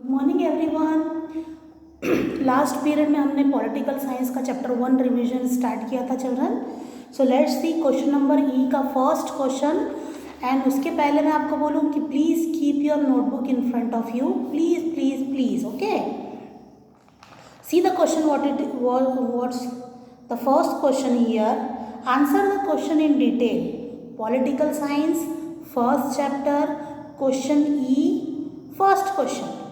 Morning everyone. Last period में हमने political science का चैप्टर 1 रिवीजन स्टार्ट किया था children. So let's see question number ई का फर्स्ट क्वेश्चन। एंड उसके पहले मैं आपको बोलूँ कि please keep your notebook in front of you, please please please. Okay, see the question what's the first question here. Answer the question in detail. Political science first chapter, question E, first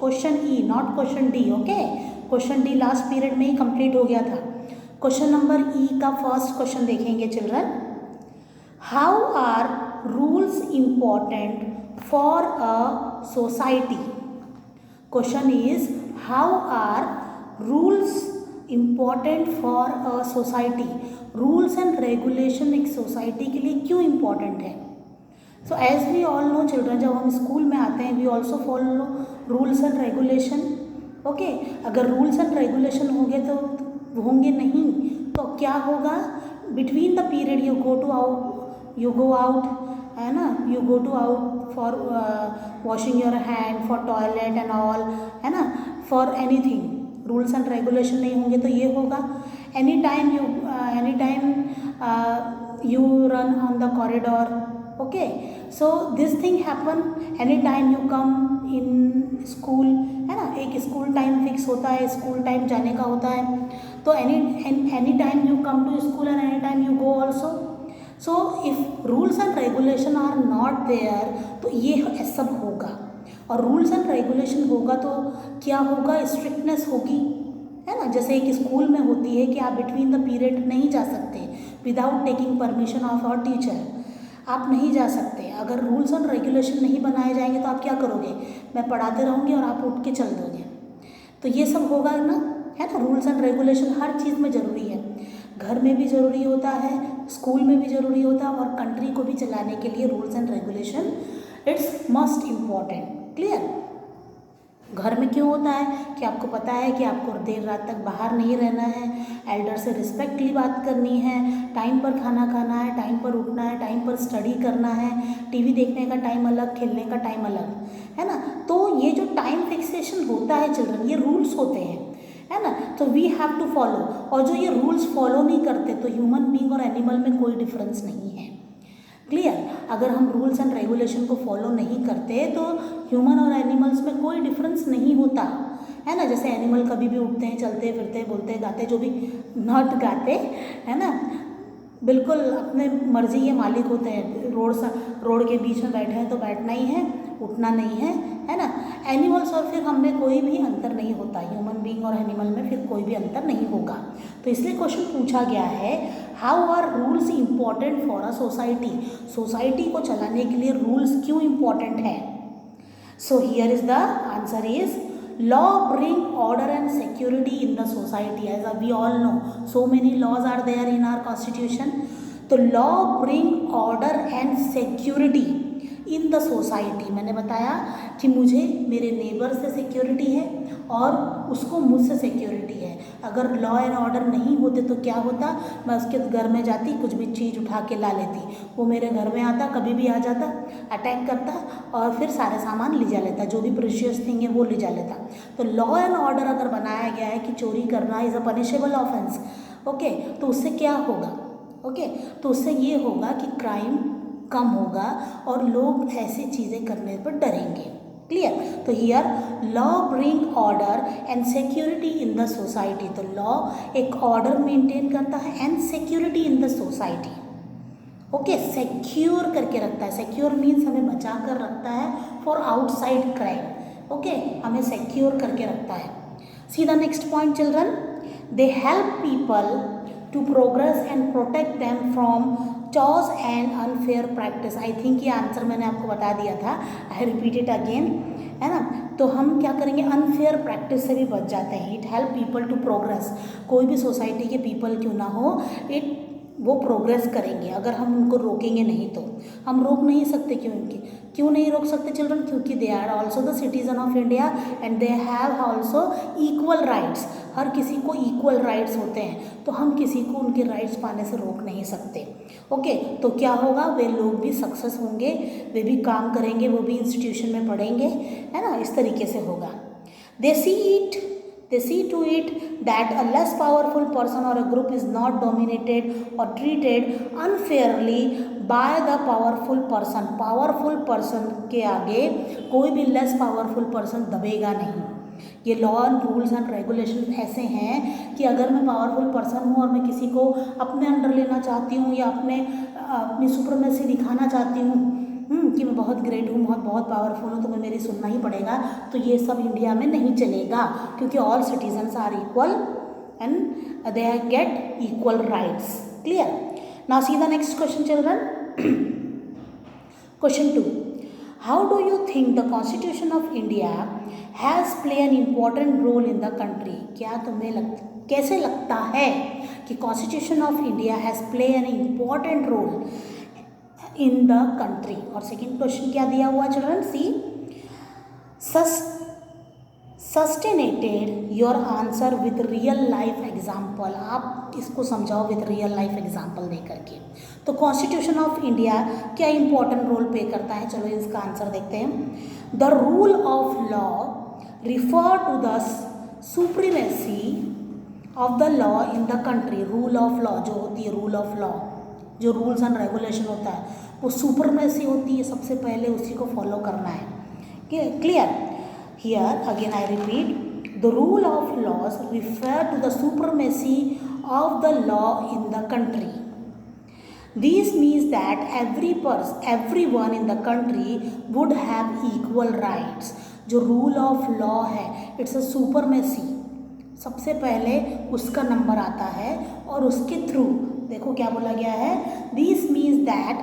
question E, not question D. Okay, question D last period में ही complete हो गया था। Question number E का first question देखेंगे children. How are rules important for a society? Question is how are rules important for a society? Rules and regulation एक society के लिए क्यों इम्पॉर्टेंट है? So as we all know children, जब हम school में आते हैं we also follow rules and regulation. Okay, अगर रूल्स एंड रेगुलेशन होंगे तो होंगे नहीं तो क्या होगा? Between the period you go out, है ना, you go to out for washing your hand, for toilet and all, है ना, for anything. Rules and regulation नहीं होंगे तो ये होगा। Any time you run on the corridor. Okay, so this thing happen anytime you come in school, है ना। एक स्कूल टाइम फिक्स होता है, स्कूल टाइम जाने का होता है, तो any time you come to school and any time you go also. So if rules and regulation are not there तो ये सब होगा। और रूल्स एंड रेगुलेशन होगा तो क्या होगा? स्ट्रिक्टनेस होगी, है ना। जैसे एक स्कूल में होती है कि आप बिटवीन द पीरियड नहीं जा सकते without taking permission of our teacher, आप नहीं जा सकते। अगर रूल्स एंड रेगुलेशन नहीं बनाए जाएंगे तो आप क्या करोगे? मैं पढ़ाते रहूँगी और आप उठ के चल दोगे, तो ये सब होगा ना, है ना। रूल्स एंड रेगुलेशन हर चीज़ में ज़रूरी है, घर में भी ज़रूरी होता है, स्कूल में भी ज़रूरी होता है, और कंट्री को भी चलाने के लिए rules and regulation it's must important. Clear? घर में क्यों होता है कि आपको पता है कि आपको देर रात तक बाहर नहीं रहना है, एल्डर से रिस्पेक्टली बात करनी है, टाइम पर खाना खाना है, टाइम पर उठना है, टाइम पर स्टडी करना है, टीवी देखने का टाइम अलग, खेलने का टाइम अलग, है ना। तो ये जो टाइम फिक्सेशन होता है चिल्ड्रन, ये रूल्स होते हैं, है ना। तो वी हैव टू फॉलो। और जो ये रूल्स फॉलो नहीं करते तो ह्यूमन बीइंग और एनिमल में कोई डिफरेंस नहीं है। क्लियर? अगर हम रूल्स एंड रेगुलेशन को फॉलो नहीं करते तो ह्यूमन और एनिमल्स में कोई डिफरेंस नहीं होता, है ना। जैसे एनिमल कभी भी उठते हैं, चलते फिरते, बोलते गाते, जो भी नॉट गाते, है ना, बिल्कुल अपने मर्जी के मालिक होते हैं। रोड के बीच में बैठे हैं तो बैठना ही है, उठना नहीं है ना। एनिमल्स और फिर हम में कोई भी अंतर नहीं होता, ह्यूमन बीइंग और एनिमल में फिर कोई भी अंतर नहीं होगा। तो इसलिए क्वेश्चन पूछा गया है, how are rules important for a society? Society को चलाने के लिए रूल्स क्यों इम्पॉर्टेंट है? So here is the answer is law bring order and security in the society. As we all know, so many laws are there in our constitution. तो law bring order and security in the society. मैंने बताया कि मुझे मेरे neighbour से security है और उसको मुझसे सिक्योरिटी है। अगर लॉ एंड ऑर्डर नहीं होते तो क्या होता? मैं उसके घर में जाती, कुछ भी चीज़ उठा के ला लेती, वो मेरे घर में आता, कभी भी आ जाता, अटैक करता और फिर सारे सामान ले जा लेता, जो भी प्रेशियस थिंग है वो ले जा लेता। तो लॉ एंड ऑर्डर अगर बनाया गया है कि चोरी करना is a punishable offence, okay, तो उससे क्या होगा? ओके, तो उससे ये होगा कि क्राइम कम होगा और लोग ऐसी चीज़ें करने पर डरेंगे। क्लियर? तो here law bring order and security in the society. तो लॉ एक ऑर्डर मेंटेन करता है and security in the society. Okay, secure करके रखता है। सिक्योर मीन्स हमें बचा कर रखता है फॉर आउटसाइड क्राइम। ओके, हमें सिक्योर करके रखता है। See the next point children, they help people to progress and protect them from chaos and unfair practice. I think ये आंसर मैंने आपको बता दिया था, आई रिपीट इट अगेन, है ना। तो हम क्या करेंगे? अनफेयर प्रैक्टिस से भी बच जाते हैं। It help people to progress. कोई भी सोसाइटी के पीपल क्यों ना हो, वो प्रोग्रेस करेंगे। अगर हम उनको रोकेंगे नहीं तो हम रोक नहीं सकते। क्यों नहीं रोक सकते चिल्ड्रन? क्योंकि they are also the citizen of India and they have also equal rights. हर किसी को इक्वल राइट्स होते हैं, तो हम किसी को उनके राइट्स पाने से रोक नहीं सकते। ओके, तो क्या होगा? वे लोग भी सक्सेस होंगे, वे भी काम करेंगे, वो भी इंस्टीट्यूशन में पढ़ेंगे, है ना, इस तरीके से होगा। They see to it that a less powerful person or a group is not dominated or treated unfairly by the powerful person. Powerful person के आगे कोई भी less powerful person दबेगा नहीं. ये law and rules and regulation ऐसे हैं कि अगर मैं पावरफुल पर्सन हूँ और मैं किसी को अपने अंडर लेना चाहती हूँ या अपनी सुपरमेसी दिखाना चाहती हूँ कि मैं बहुत ग्रेट हूँ, बहुत पावरफुल हूँ, तो मैं मेरी सुनना ही पड़ेगा. तो ये सब इंडिया में नहीं चलेगा, क्योंकि all citizens are equal and they get equal rights. Clear? Now see the next question children. Question 2. How do you think the Constitution of India has play an important role in the country? क्या तुम्हें कैसे लगता है कि Constitution of India has play an important role in the country? और second question क्या दिया हुआ children? See substantiated your answer with real life example. आप इसको समझाओ विथ रियल लाइफ एग्जाम्पल दे करके. तो कॉन्स्टिट्यूशन ऑफ इंडिया क्या इंपॉर्टेंट रोल प्ले करता है? चलो इसका आंसर देखते हैं. The rule of law refer to the supremacy of the law in the country. Rule of law जो होती है, रूल ऑफ लॉ जो रूल्स एंड रेगुलेशन होता है वो सुप्रीमेसी होती है. सबसे पहले उसी को फॉलो करना है. Clear? Here again I repeat, the rule of laws refer to the supremacy of the law in the country. This means that everyone in the country would have equal rights. जो rule of law है, it's a supremacy. सबसे पहले उसका number आता है और उसके through देखो क्या बोला गया है. This means that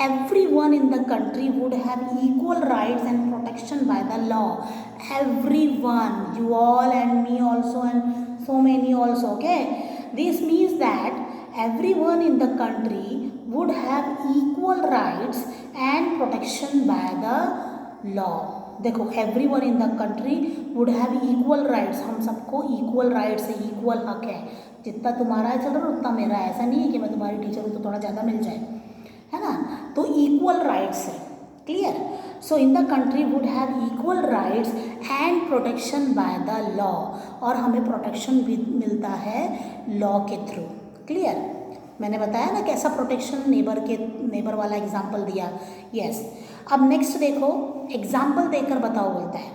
everyone in the country would have equal rights and protection by the law. Everyone, you all and me also and so many also. Okay, this means that everyone in the country would have equal rights and protection by the law. देखो, everyone in the country would have equal rights. हम सबको equal rights है, equal हक है. जितना तुम्हारा है children उतना मेरा है. ऐसा नहीं है कि मैं तुम्हारी टीचर हूँ तो थोड़ा ज़्यादा मिल जाए, है ना. तो इक्वल राइट्स है. Clear? So in the country would have equal rights and protection by the law. और हमें प्रोटेक्शन भी मिलता है लॉ के थ्रू. क्लियर? मैंने बताया ना कैसा प्रोटेक्शन, नेबर वाला एग्जाम्पल दिया. यस. अब नेक्स्ट देखो, एग्जाम्पल देकर बताओ बोलता है.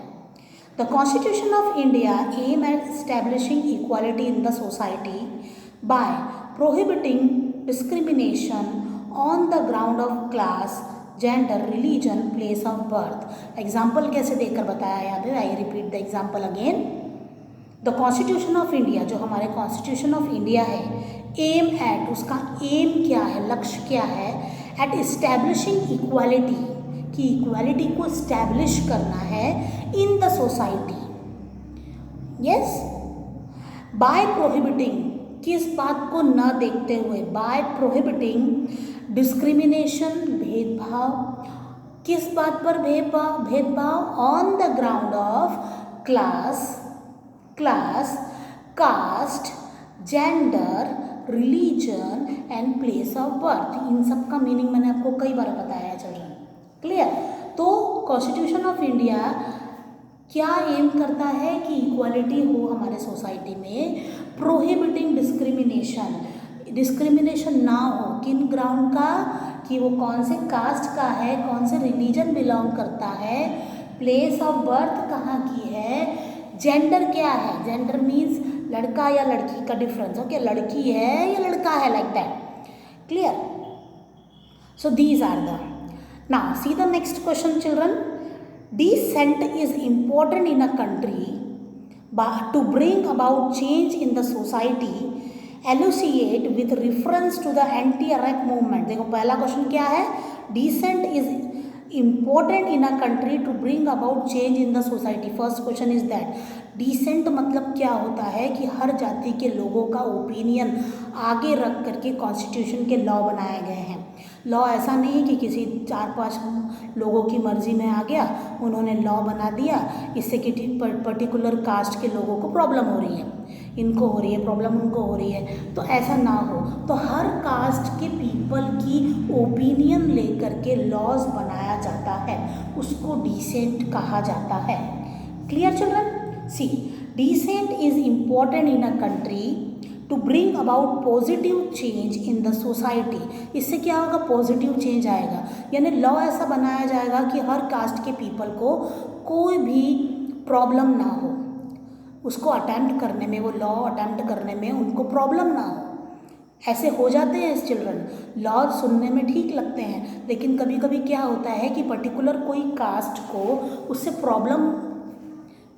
The Constitution of India aim at establishing equality in the society by prohibiting discrimination on the ground of class, gender, religion, place of birth. Example कैसे देकर बताया यहाँ पे? I repeat the example again. The Constitution of India, जो हमारे Constitution of India है, aim at, उसका aim क्या है, लक्ष्य क्या है? At establishing equality, कि इक्वालिटी को इस्टेब्लिश करना है in the society. Yes. By prohibiting, किस बात को न देखते हुए? बाय प्रोहिबिटिंग डिस्क्रिमिनेशन, भेदभाव. किस बात पर भेदभाव? On the ground of class, caste, gender, religion and place of birth. इन सब का मीनिंग मैंने आपको कई बार बताया है चिल्ड्रन. क्लियर? तो कॉन्स्टिट्यूशन ऑफ इंडिया क्या एम करता है कि इक्वालिटी हो हमारे सोसाइटी में. प्रोहिबिटिंग डिस्क्रिमिनेशन ना हो. किन ग्राउंड का? कि वो कौन से कास्ट का है, कौन से रिलीजन बिलोंग करता है, प्लेस ऑफ बर्थ कहाँ की है, जेंडर क्या है. जेंडर मीन्स लड़का या लड़की का डिफरेंस. ओके, लड़की है या लड़का है, like that. Clear? So these are the. Now see the next question children. Dissent is important in a country to bring about change in the society. Elucidate with reference to the anti-Iraq movement. देखो पहला question क्या है? Dissent is important in a country to bring about change in the society. First question is that. Dissent मतलब क्या होता है कि हर जाति के लोगों का ओपिनियन आगे रख करके कॉन्स्टिट्यूशन के लॉ बनाए गए हैं. लॉ ऐसा नहीं कि किसी 4-5 लोगों की मर्जी में आ गया, उन्होंने लॉ बना दिया, इससे कि पर्टिकुलर कास्ट के लोगों को प्रॉब्लम हो रही है, इनको हो रही है प्रॉब्लम, उनको हो रही है. तो ऐसा ना हो. तो हर कास्ट के पीपल की ओपिनियन लेकर के लॉज बनाया जाता है, उसको डिसेंट कहा जाता है. Clear children? See dissent is important in a country to bring about positive change in the society. इससे क्या होगा, पॉजिटिव चेंज आएगा, यानी लॉ ऐसा बनाया जाएगा कि हर कास्ट के पीपल को कोई भी प्रॉब्लम ना हो, उसको अटेम्प्ट करने में, वो लॉ अटेम्प्ट करने में उनको प्रॉब्लम ना हो। ऐसे हो जाते हैं चिल्ड्रन, लॉ सुनने में ठीक लगते हैं, लेकिन कभी कभी क्या होता है कि पर्टिकुलर कोई कास्ट को उससे प्रॉब्लम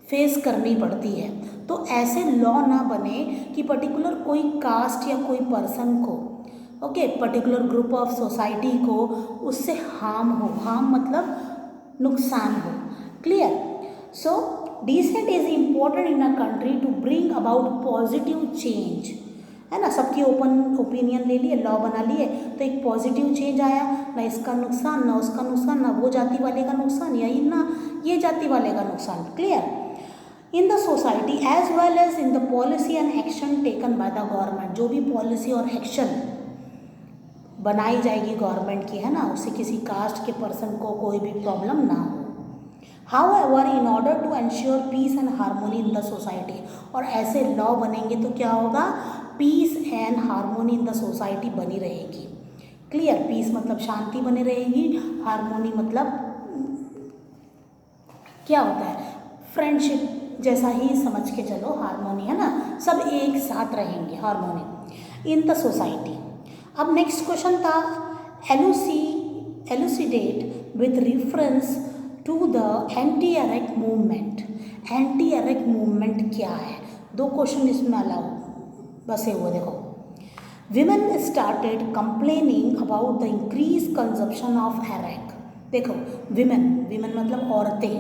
फेस करनी पड़ती है। तो ऐसे लॉ ना बने कि पर्टिकुलर कोई कास्ट या कोई पर्सन को, okay, particular group of society को उससे हार्म हो, हार्म मतलब नुकसान हो। Clear? So dissent is important in a country to bring about positive change, है ना। सबकी ओपन ओपिनियन ले लिए, लॉ बना लिए, तो एक पॉजिटिव चेंज आया, ना इसका नुकसान ना उसका नुकसान, ना वो जाति वाले का नुकसान या ना ये जाति वाले का नुकसान। Clear? In the society as well as in the policy and action taken by the government. जो भी पॉलिसी और एक्शन बनाई जाएगी गवर्नमेंट की, है ना, उससे किसी कास्ट के पर्सन को कोई भी प्रॉब्लम ना हो। However, in order to ensure peace and harmony in the society, और ऐसे लॉ बनेंगे तो क्या होगा, peace and harmony in the society बनी रहेगी। क्लियर? पीस मतलब शांति बनी रहेगी, हारमोनी मतलब क्या होता है, फ्रेंडशिप जैसा ही समझ के चलो, हारमोनी, है ना, सब एक साथ रहेंगे, हारमोनी इन द सोसाइटी। अब नेक्स्ट क्वेश्चन था elucidate with reference to the anti arrack movement. Anti arrack movement क्या है? दो क्वेश्चन इसमें अलाउ बसे हुए। देखो, women started complaining about the increase consumption of arrack. देखो, विमेन मतलब औरतें।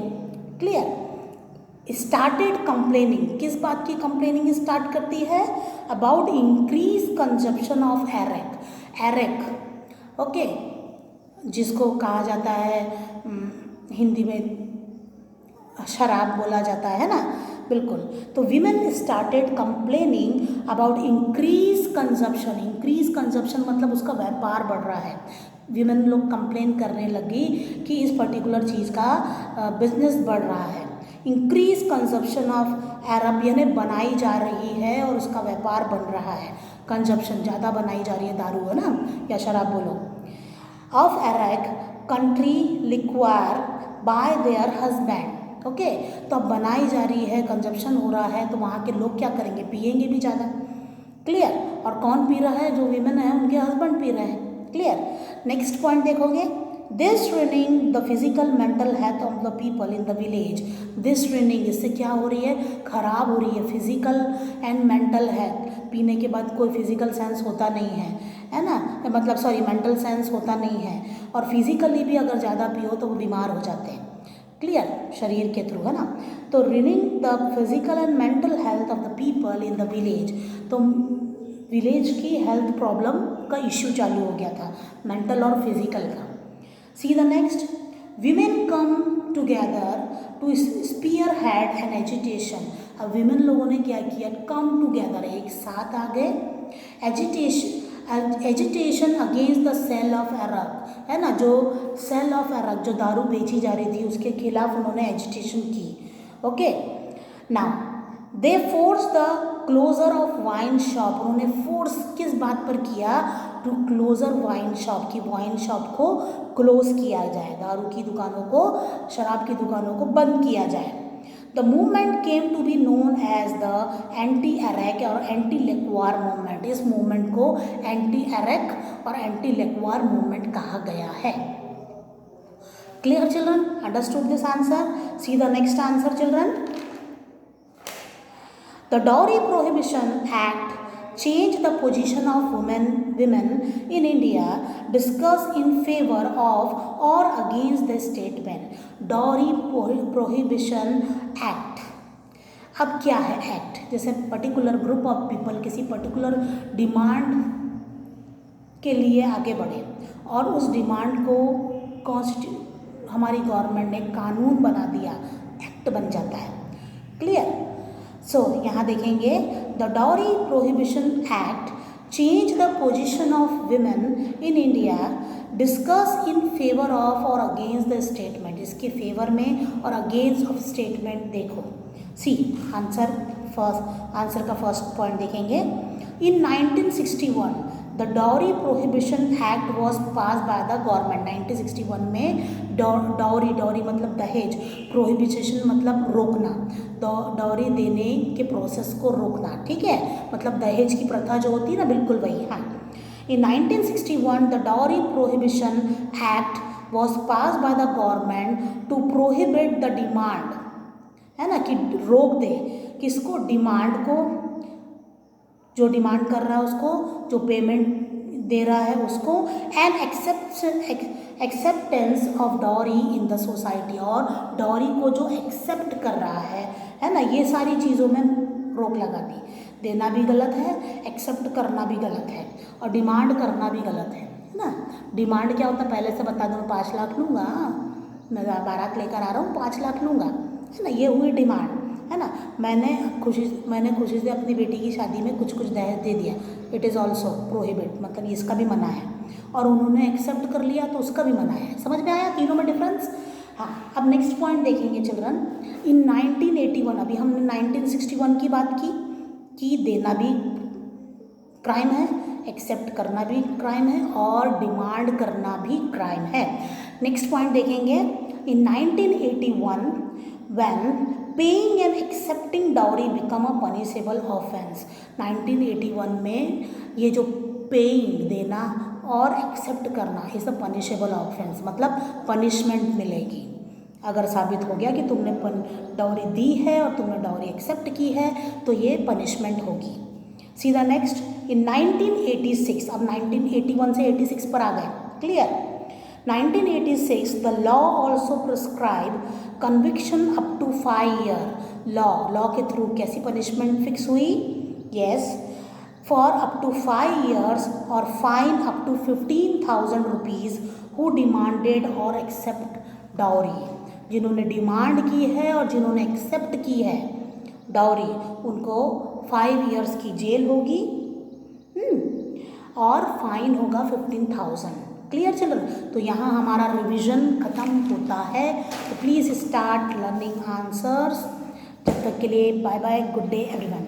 क्लियर? स्टार्टेड कंप्लेनिंग, किस बात की कंप्लेनिंग स्टार्ट करती है? About increase consumption of Erech. Erech, okay, जिसको कहा जाता है हिंदी में शराब बोला जाता है ना, बिल्कुल। तो women started complaining about increase consumption. Increase consumption मतलब उसका व्यापार बढ़ रहा है। विमेन लोग कंप्लेन करने लगी कि इस पर्टिकुलर चीज़ का बिजनेस बढ़ रहा है। इंक्रीज कंजप्शन ऑफ अरब यानी बनाई जा रही है और उसका व्यापार बन रहा है। कंजप्शन ज़्यादा बनाई जा रही है, दारू है ना या शराब बोलो। Of arrack country liquor by their husband. Okay, तो अब बनाई जा रही है, कंजप्शन हो रहा है, तो वहाँ के लोग क्या करेंगे, पिएंगे भी ज़्यादा। क्लियर? और कौन पी रहा है? जो वीमेन है उनके हस्बैंड पी रहे हैं। क्लियर? नेक्स्ट पॉइंट देखोगे, this training the physical mental health of the people in the village. This training, इससे क्या हो रही है, खराब हो रही है फिजिकल एंड मेंटल हेल्थ। पीने के बाद कोई फिजिकल सेंस होता नहीं है ना, मतलब सॉरी मेंटल सेंस होता नहीं है, और फिजिकली भी अगर ज़्यादा पियो तो वो बीमार हो जाते हैं। क्लियर? शरीर के थ्रू, है ना। तो ruining the physical and mental health of the people in the village. तो विलेज की हेल्थ प्रॉब्लम का इश्यू चालू हो गया था, मेंटल और फिजिकल का। See the next, women come together to spearhead an agitation. अब विमेन लोगों ने क्या किया, कम टुगेदर, एक साथ आ गए, agitation against the sale of arrack, है ना, जो सेल ऑफ अरक जो दारू बेची जा रही थी उसके खिलाफ उन्होंने एजिटेशन की। Okay, now they force the closure of wine shop. उन्होंने फोर्स किस बात पर किया, टू क्लोजर वाइन शॉप, की वाइन शॉप को क्लोज किया जाए, दारू की दुकानों को, शराब की दुकानों को बंद किया जाए। The movement came to be known as the anti arrack और एंटी लिक्वार मूवमेंट। इस मूवमेंट को एंटी अरेक और एंटी लिक्वार मूवमेंट कहा गया है। Clear children? Understood this answer? See the next answer children. The Dowry Prohibition Act changed the position of women in India. Discuss in favor of or against the statement. Dowry Prohibition Act. अब क्या है act? जैसे particular group of people किसी particular demand के लिए आगे बढ़े और उस डिमांड को हमारी गवर्नमेंट ने कानून बना दिया, एक्ट बन जाता है। क्लियर? सो यहाँ देखेंगे, the dowry prohibition act change the position of women in India. Discuss in favour of और अगेंस्ट द स्टेटमेंट। इसके फेवर में और अगेंस्ट ऑफ स्टेटमेंट देखो। सी आंसर का फर्स्ट पॉइंट देखेंगे। In 1961 the dowry prohibition act was pass by the government. 1961 में dowry मतलब दहेज, प्रोहिबिशन मतलब रोकना, डॉरी देने के प्रोसेस को रोकना, ठीक है, मतलब दहेज की प्रथा जो होती है ना, बिल्कुल वही। हाँ, in 1961 the dowry prohibition act was pass by the government to prohibit the demand, है ना, कि रोक दे किसको, डिमांड को, जो डिमांड कर रहा है उसको, जो पेमेंट दे रहा है उसको, and acceptance of dowry in the society, और डॉरी को जो एक्सेप्ट कर रहा है ना, ये सारी चीज़ों में रोक लगा दी। देना भी गलत है, एक्सेप्ट करना भी गलत है, और डिमांड करना भी गलत है ना। डिमांड क्या होता है पहले से बता दूँ, मैं 5 लाख लूँगा, मैं बारात लेकर आ रहा हूँ 5 लाख लूँगा, है ना, ये हुई डिमांड, है ना। मैंने खुशी से अपनी बेटी की शादी में कुछ दहेज दे दिया, इट इज़ ऑल्सो प्रोहिबिट, मतलब इसका भी मना है, और उन्होंने एक्सेप्ट कर लिया तो उसका भी मना है। समझ में आया तीनों में डिफरेंस? हाँ, अब नेक्स्ट पॉइंट देखेंगे चिल्ड्रन। इन 1981, अभी हमने 1961 की बात की कि देना भी क्राइम है, एक्सेप्ट करना भी क्राइम है, और डिमांड करना भी क्राइम है। नेक्स्ट पॉइंट देखेंगे। इन 1981 when paying and accepting dowry become a punishable offence. 1981 में ये जो पेइंग देना और एक्सेप्ट करना इज अ पनिशेबल ऑफेंस, मतलब पनिशमेंट मिलेगी अगर साबित हो गया कि तुमने डाउरी दी है और तुमने डाउरी एक्सेप्ट की है, तो ये पनिशमेंट होगी। सीधा नेक्स्ट, इन 1986, अब 1981 से 86 पर आ गए, clear. 1986 the law also prescribe conviction up to 5 year। Law के थ्रू कैसी पनिशमेंट फिक्स हुई? Yes, for up to 5 years और fine up to 15,000 rupees who demanded और एक्सेप्ट डाउरी। जिन्होंने डिमांड की है और जिन्होंने एक्सेप्ट की है डाउरी, उनको 5 years की जेल होगी और फाइन होगा 15,000। Clear children? तो यहाँ हमारा रिवीजन खत्म होता है। तो प्लीज़ स्टार्ट लर्निंग आंसर्स। जब तक के लिए bye bye, good day everyone.